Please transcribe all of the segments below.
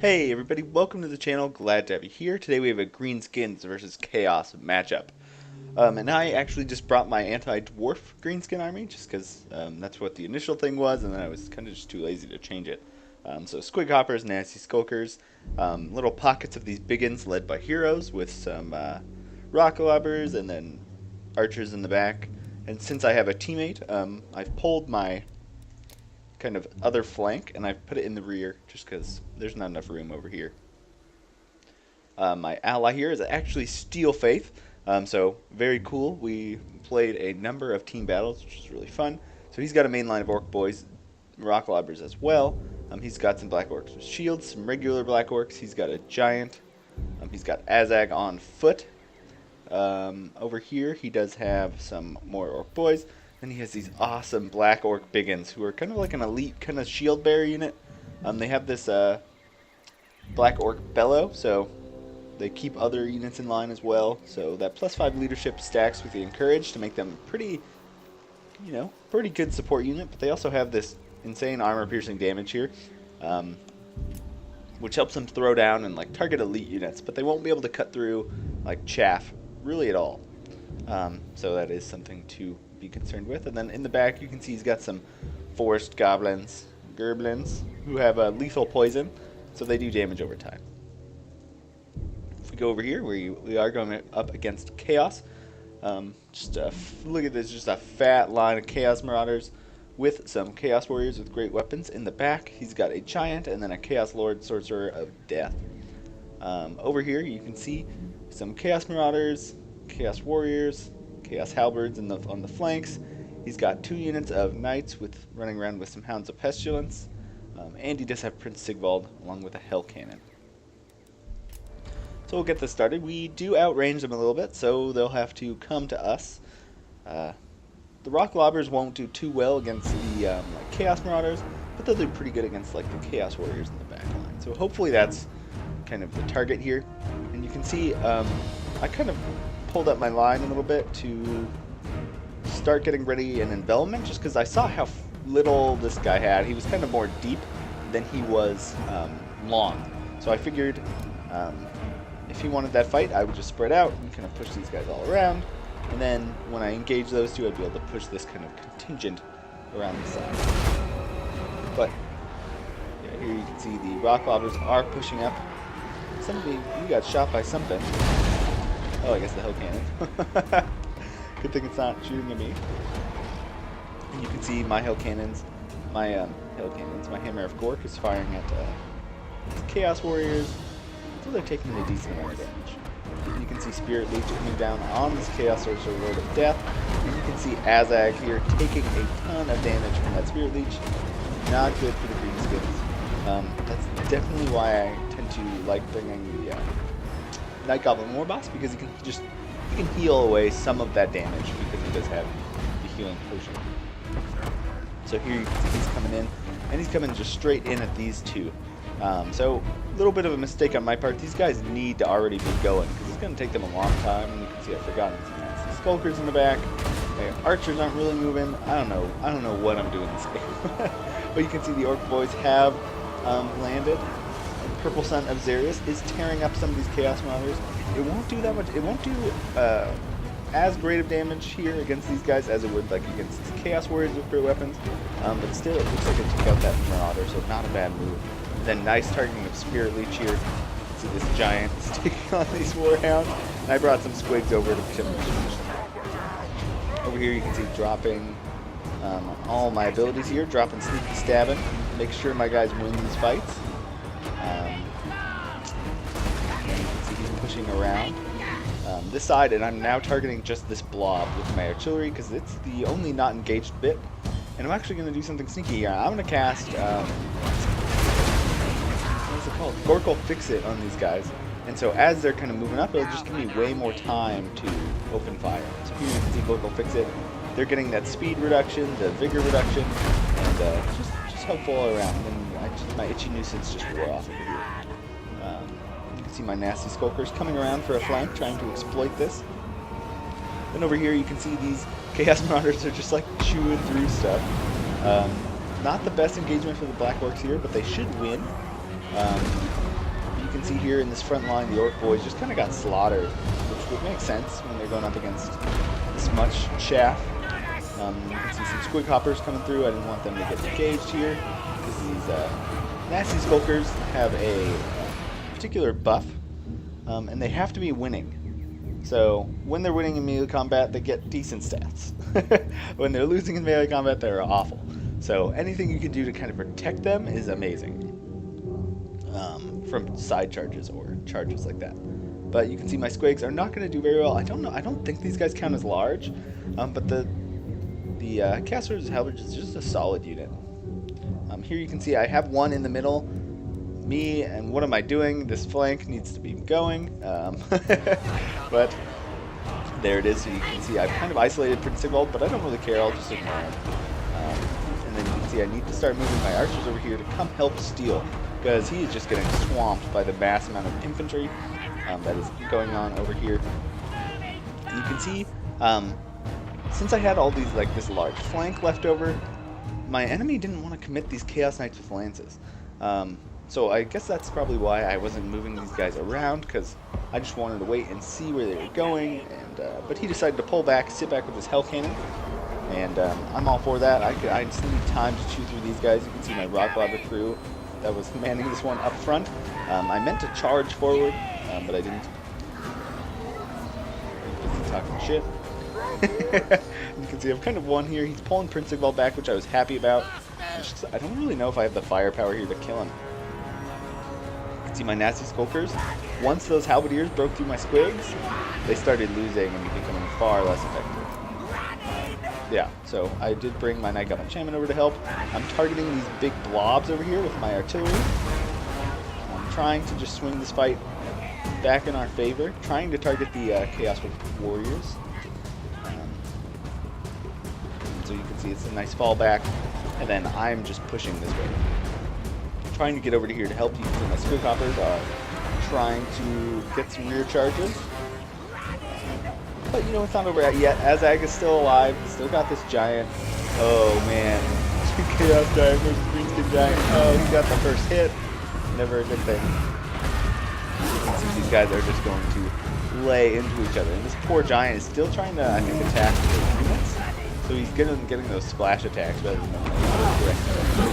Hey everybody, welcome to the channel. Glad to have you here. Today we have a Greenskins versus Chaos matchup. And I actually just brought my anti-dwarf greenskin army just because that's what the initial thing was, and then I was kind of just too lazy to change it. So squig hoppers, nasty skulkers, little pockets of these biggins led by heroes with some rock lobbers and then archers in the back. And since I have a teammate, I've pulled my kind of other flank and I've put it in the rear just because there's not enough room over here. My ally here is actually Steel Faith, so very cool. We played a number of team battles, which was really fun. So he's got a main line of orc boys, rock lobbers as well. He's got some black orcs with shields, some regular black orcs. He's got a giant. He's got Azag on foot. Over here he does have some more orc boys. And he has these awesome black orc biggins who are kind of like an elite kind of shield bearer unit. They have this black orc bellow, so they keep other units in line as well. So that +5 leadership stacks with the encourage to make them pretty good support unit. But they also have this insane armor piercing damage here, which helps them throw down and like target elite units. But they won't be able to cut through like chaff really at all. So that is something to be concerned with. And then in the back you can see he's got some forest goblins, gerblins, who have lethal poison, so they do damage over time. If we go over here, we are going up against Chaos. Look at this, just a fat line of Chaos Marauders with some Chaos Warriors with great weapons. In the back he's got a giant and then a Chaos Lord Sorcerer of Death. Over here you can see some Chaos Marauders, Chaos Warriors, Chaos Halberds on the flanks. He's got 2 units of Knights running around with some Hounds of Pestilence. And he does have Prince Sigvald along with a Hell Cannon. So we'll get this started. We do outrange them a little bit, so they'll have to come to us. The Rock Lobbers won't do too well against the like Chaos Marauders, but they'll do pretty good against like the Chaos Warriors in the back line. So hopefully that's kind of the target here. And you can see I kind of pulled up my line a little bit to start getting ready an envelopment, just because I saw how little this guy had. He was kind of more deep than he was long. So I figured if he wanted that fight, I would just spread out and kind of push these guys all around. And then when I engage those two, I'd be able to push this kind of contingent around the side. But yeah, here you can see the rock lobbers are pushing up. You got shot by something. Oh, I guess the Hell Cannon. Good thing it's not shooting at me. And you can see my Hell Cannons, my Hammer of Gork is firing at Chaos Warriors, so they're taking a decent amount of damage. And you can see Spirit Leech coming down on this Chaos Sorcerer Lord of Death, and you can see Azag here taking a ton of damage from that Spirit Leech. Not good for the Greenskins. That's definitely why I tend to like bringing the Night Goblin Warboss, because he can heal away some of that damage because he does have the healing potion. So here you can see he's coming in, and he's coming just straight in at these two. So a little bit of a mistake on my part. These guys need to already be going because it's going to take them a long time. And you can see I've forgotten some skulkers in the back. Okay, archers aren't really moving. I don't know what I'm doing this game. But you can see the orc boys have landed. Purple Sun of Xerius is tearing up some of these Chaos Marauders. It won't do that much. It won't do as great of damage here against these guys as it would like against these Chaos Warriors with great weapons. But still, it looks like it took out that Marauder, so not a bad move. And then nice targeting of Spirit Leech here. See this giant is taking on these Warhounds. And I brought some squigs over to finish them. Over here you can see dropping all my abilities here. Dropping Sneaky Stabbing. Make sure my guys win these fights. Pushing around this side, and I'm now targeting just this blob with my artillery because it's the only not engaged bit. And I'm actually going to do something sneaky here. I'm going to cast what's it called? Gorkle Fix-It on these guys. And so as they're kind of moving up, it'll just give me way more time to open fire. So here you can see Gorkle Fix-It. They're getting that speed reduction, the vigor reduction, and just helpful all around. And my itchy nuisance just wore off over here. See my nasty skulkers coming around for a flank, trying to exploit this. Then over here you can see these Chaos Marauders are just like chewing through stuff. Not the best engagement for the Black Orcs here, but they should win. can see here in this front line, the Orc boys just kind of got slaughtered, which would make sense when they're going up against this much chaff. You can see some squig hoppers coming through. I didn't want them to get engaged here because these nasty skulkers have a particular buff, and they have to be winning. So when they're winning in melee combat, they get decent stats. When they're losing in melee combat, they're awful. So anything you can do to kind of protect them is amazing, from side charges or charges like that. But you can see my squigs are not going to do very well. I don't know. I don't think these guys count as large, but the Chaos Warriors Halberd is just a solid unit. Here you can see I have one in the middle. Me, and what am I doing? This flank needs to be going. But there it is. So you can see I've kind of isolated Prince Sigvald, but I don't really care. I'll just ignore him. And then you can see I need to start moving my archers over here to come help steal, because he is just getting swamped by the mass amount of infantry that is going on over here. And you can see, since I had all these, like this large flank left over, my enemy didn't want to commit these Chaos Knights with lances. So I guess that's probably why I wasn't moving these guys around, because I just wanted to wait and see where they were going. And but he decided to pull back, sit back with his Hell Cannon, and I'm all for that. I just need time to chew through these guys. You can see my Rock Lava crew that was manning this one up front. I meant to charge forward, but I didn't. He's talking shit. You can see I've kind of won here. He's pulling Prince Sigvald back, which I was happy about. I don't really know if I have the firepower here to kill him. You can see my nasty skulkers. Once those halberdiers broke through my squigs, they started losing and becoming far less effective. Yeah, so I did bring my Night Goblin Shaman over to help. I'm targeting these big blobs over here with my artillery. I'm trying to just swing this fight back in our favor, trying to target the Chaos Warriors. So you can see it's a nice fallback, and then I'm just pushing this way. Trying to get over to here to help you. My squig hoppers are trying to get some rear charges. But you know, it's not over yet. Azag is still alive. Still got this giant. Oh man. Chaos Giant versus Greenskin Giant. Oh, he got the first hit. Never a good thing. You can see these guys are just going to lay into each other. And this poor giant is still trying to, I think, attack the units. So he's getting those splash attacks rather than direct attacks.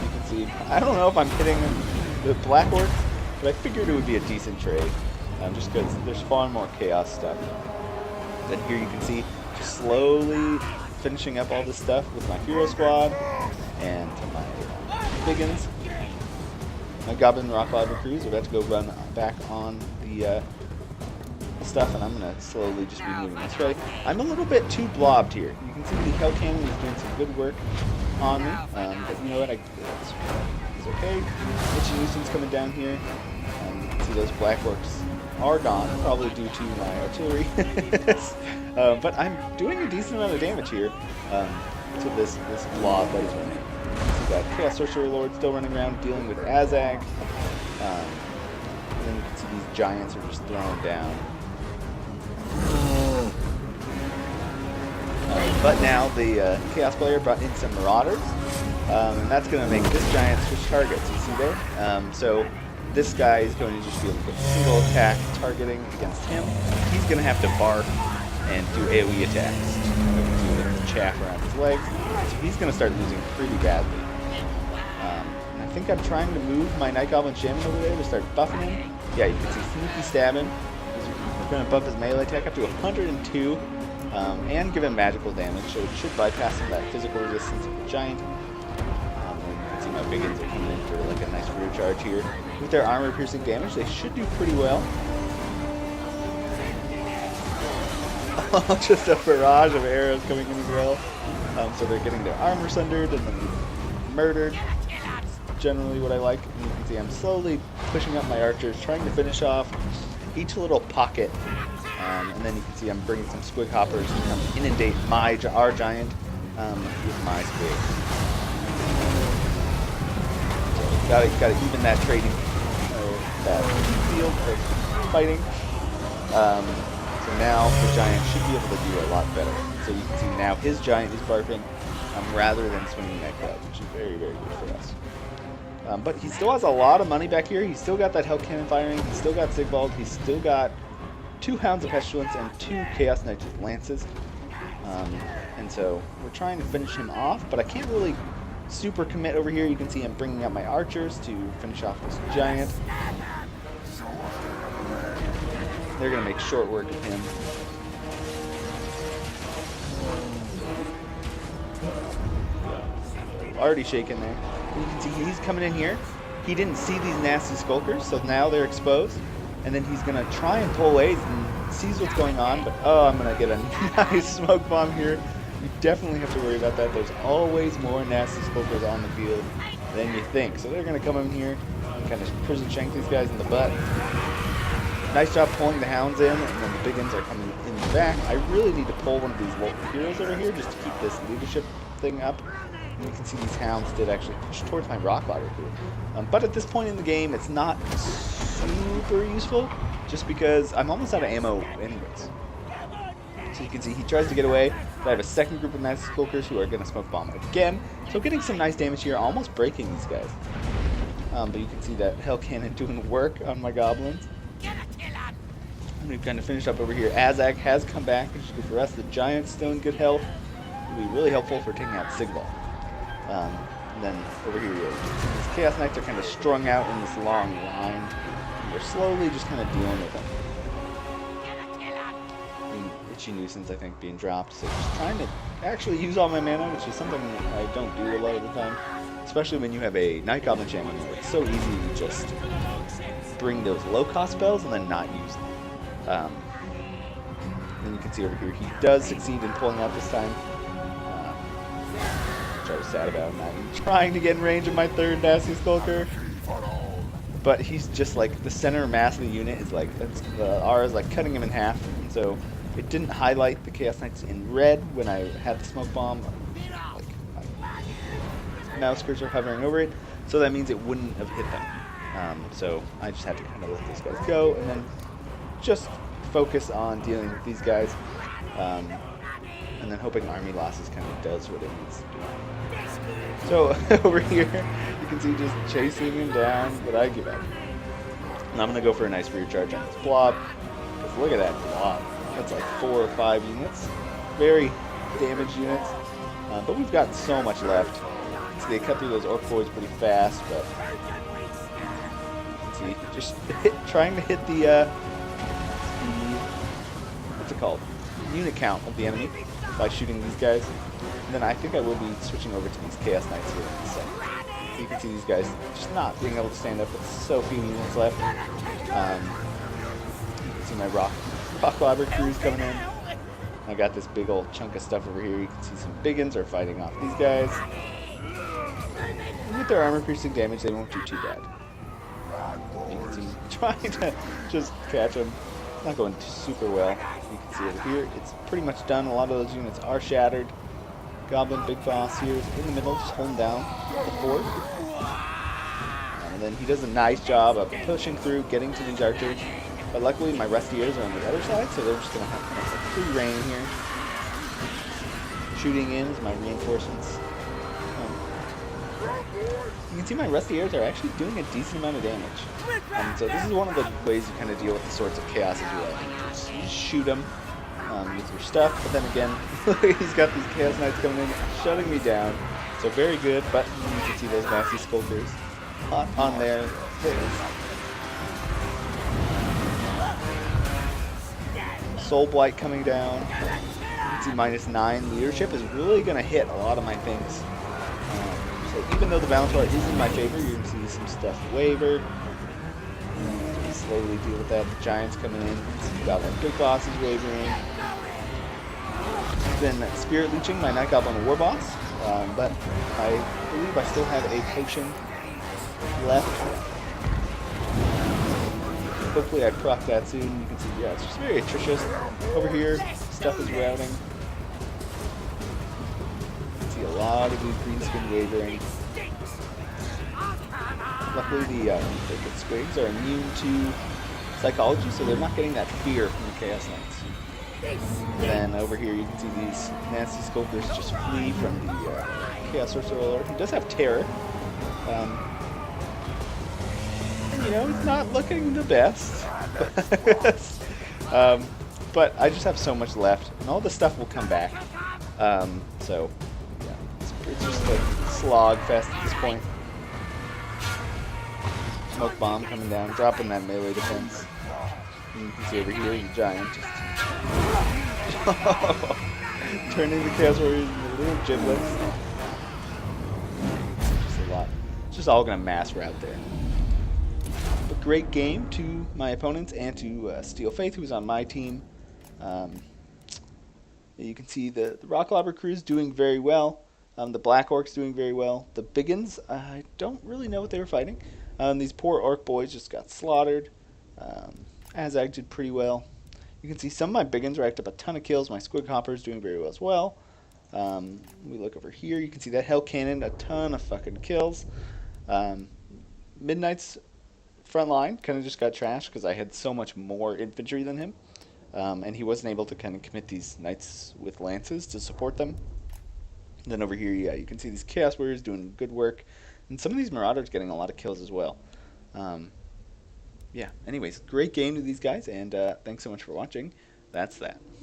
You can see, I don't know if I'm hitting the Black Orc, but I figured it would be a decent trade. Just because there's far more chaos stuff. Then here you can see, just slowly finishing up all this stuff with my Hero Squad and my Biggins. My Goblin Rock Lava crews are about to go run back on the stuff, and I'm going to slowly just be moving this way. I'm a little bit too blobbed here. You can see the Hell Cannon is doing some good work on me, but you know what, it's okay. Itchy Nuisance coming down here. You can see those Black Orcs are gone, probably due to my artillery. But I'm doing a decent amount of damage here to this blob that is running. So that Chaos Sorcerer Lord still running around dealing with Azag. And then you can see these giants are just thrown down. But now the Chaos player brought in some Marauders, and that's going to make this giant switch targets, you see there? So this guy is going to just be able to get single attack targeting against him. He's going to have to bark and do AoE attacks to the chaff around his legs. So he's going to start losing pretty badly. And I think I'm trying to move my Night Goblin Shaman over there to start buffing him. Yeah, you can see sneaky stabbing. We're going to buff his melee attack up to 102 and give him magical damage, so it should bypass some of that physical resistance of the giant. And you can see my Biggins are coming in for like a nice rear charge here. With their armor piercing damage, they should do pretty well. Just a barrage of arrows coming in as well. So they're getting their armor sundered and then murdered. Generally what I like. And you can see I'm slowly pushing up my archers, trying to finish off each little pocket. And then you can see I'm bringing some squig hoppers to come inundate our giant with my squigs. So gotta even that trading, that field of fighting. So now the giant should be able to do a lot better. So you can see now his giant is barfing rather than swinging that club, which is very, very good for us. But he still has a lot of money back here. He's still got that Hell Cannon firing. He's still got Sigvald. He's still got 2 Hounds of Pestilence and 2 Chaos Knights with Lances. And so we're trying to finish him off, but I can't really super commit over here. You can see I'm bringing out my archers to finish off this giant. They're going to make short work of him. Already shaken there. You can see he's coming in here. He didn't see these nasty skulkers, so now they're exposed. And then he's going to try and pull away and sees what's going on, but oh, I'm going to get a nice smoke bomb here. You definitely have to worry about that. There's always more nasty skulkers on the field than you think. So they're going to come in here and kind of prison shank these guys in the butt. Nice job pulling the hounds in, and then the big ones are coming in the back. I really need to pull one of these local heroes over here just to keep this leadership thing up. And you can see these hounds did actually push towards my rock logger here. But at this point in the game, it's not super useful, just because I'm almost out of ammo anyways. So you can see he tries to get away, but I have a second group of nasty skulkers who are going to smoke bomb again. So getting some nice damage here, almost breaking these guys. But you can see that Hell Cannon doing work on my goblins. And we've kind of finished up over here. Azak has come back, which is good for us. The giant's still in good health. It'll be really helpful for taking out Sigvald. And then over here, these Chaos Knights are kind of strung out in this long line. And we're slowly just kind of dealing with them. Itchy Nuisance, I think, being dropped. So just trying to actually use all my mana, which is something I don't do a lot of the time. Especially when you have a Night Goblin champion where it's so easy to just bring those low-cost spells and then not use them. And you can see over here, he does succeed in pulling out this time. Which I was sad about. I'm trying to get in range of my third nasty skulker. But he's just like, the center mass of the unit is like, the R is like cutting him in half. And so it didn't highlight the Chaos Knights in red when I had the smoke bomb. Like, my mouse cursor hovering over it. So that means it wouldn't have hit them. So I just had to kind of let these guys go and then just focus on dealing with these guys. And then hoping army losses kind of does what it needs to do. So over here, you can see just chasing him down, but I give up. And I'm going to go for a nice rear charge on this blob. Because look at that blob. That's like 4 or 5 units. Very damaged units. But we've got so much left. So they cut through those orc boys pretty fast, but you can see just trying to hit the what's it called? Unit count of the enemy by shooting these guys. And then I think I will be switching over to these Chaos Knights here in a second. So you can see these guys just not being able to stand up with so few units left. You can see my rock lobber crews coming in. I got this big old chunk of stuff over here. You can see some biggins are fighting off these guys. And with their armor piercing damage, they won't do too bad. You can see me trying to just catch them. It's not going super well. You can see over here, it's pretty much done. A lot of those units are shattered. Goblin Big Boss here is in the middle, just holding down the fort. And then he does a nice job of pushing through, getting to these archers. But luckily, my Rustiers are on the other side, so they're just going to have kind of like free reign here. Shooting in is my reinforcements. You can see my Rustiers are actually doing a decent amount of damage. So this is one of the ways you kind of deal with the sorts of chaos as well. You just shoot them with your stuff, but then again, he's got these Chaos Knights coming in, shutting me down. So very good, but you can see those nasty skulkers on there. Soul Blight coming down. You can see -9. Leadership is really going to hit a lot of my things. So even though the Valentor is in my favor, you're going to see some stuff waver. Slowly deal with that. The Giants coming in. We've got like Big Boss is wavering. Then Spirit Leeching my Night Goblin War Boss. But I believe I still have a potion left. Hopefully I proc that soon. You can see, yeah, it's just very atrocious. Over here, stuff is routing. A lot of these Greenskin wavering. Luckily, the Squigs are immune to psychology, so they're not getting that fear from the Chaos Knights. And then over here, you can see these nasty skulkers just flee from the Chaos Sorcerer Lord. He does have terror, you know, it's not looking the best. um, but I just have so much left, and all the stuff will come back. So, yeah, it's just a slog fest at this point. Smoke bomb coming down, dropping that melee defense. And you can see over here, the giant just turning the Chaos Warriors into little giblets. Just a lot. It's just all gonna mass route there. But great game to my opponents and to Steel Faith, who's on my team. You can see the Rock Lobber crew's doing very well. The Black Orcs doing very well. The Biggins, I don't really know what they were fighting. These poor Orc boys just got slaughtered. Azag did pretty well. You can see some of my Biggins racked up a ton of kills. My Squig Hopper's doing very well as well. We look over here. You can see that Hell Cannon, a ton of fucking kills. Midnight's front line kind of just got trashed because I had so much more infantry than him. And he wasn't able to kind of commit these knights with lances to support them. And then over here, yeah, you can see these Chaos Warriors doing good work. And some of these Marauders getting a lot of kills as well. Yeah, anyways, great game to these guys, and thanks so much for watching. That's that.